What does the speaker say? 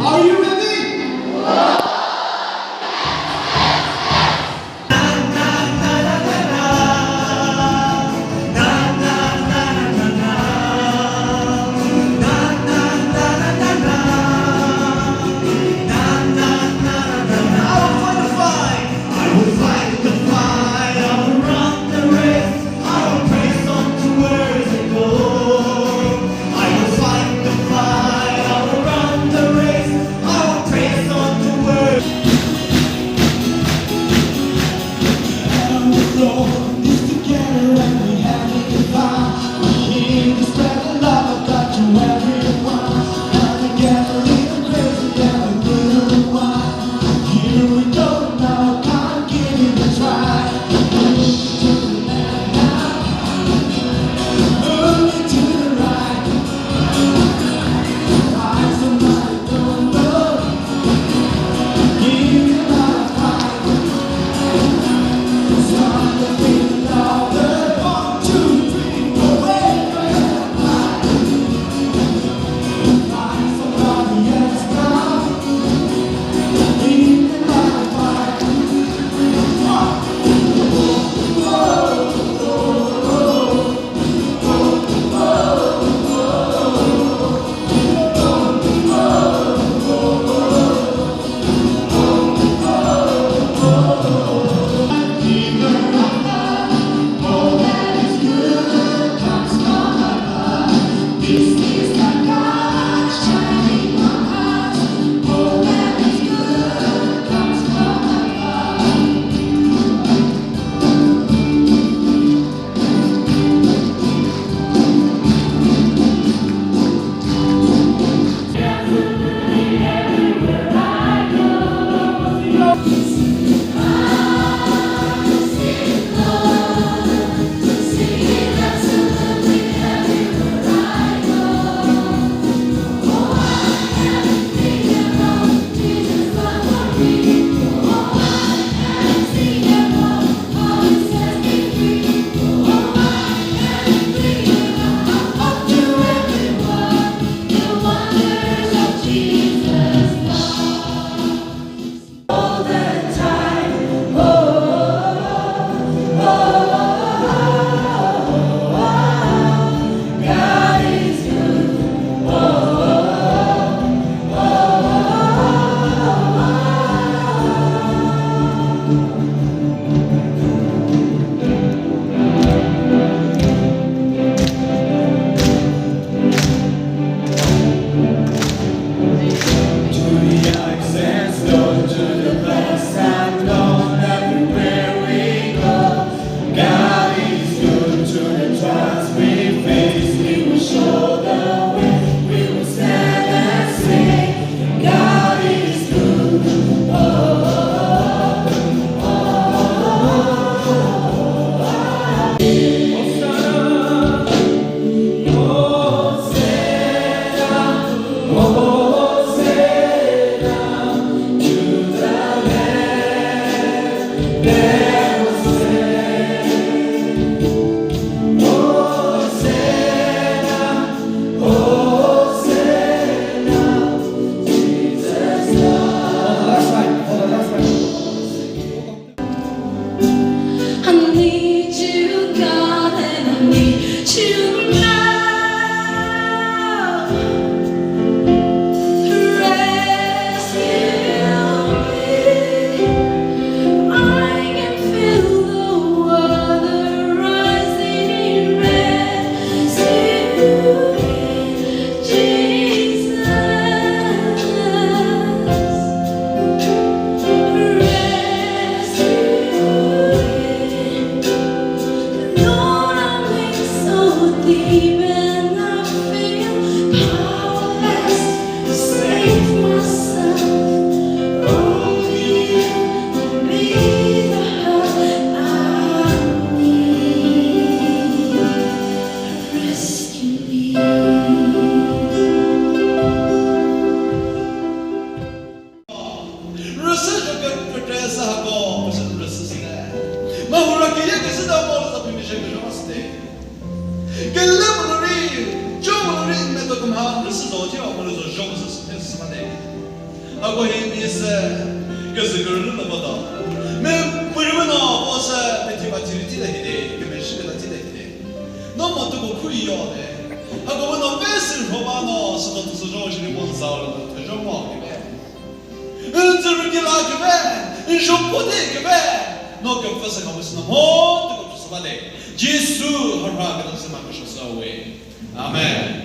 Are you ready? 过一笔是，可是个人那么多，没不认为呢，我是没听把记得的，根本是个他记得的，那么多个可以要的，那个我那本身说嘛呢，是都是认识的我少了，太热闹的呗，就是你那个呗，你说不得个呗，那个不是个不是那么这个不是吧的，耶稣和那个都是嘛个说所谓，阿门。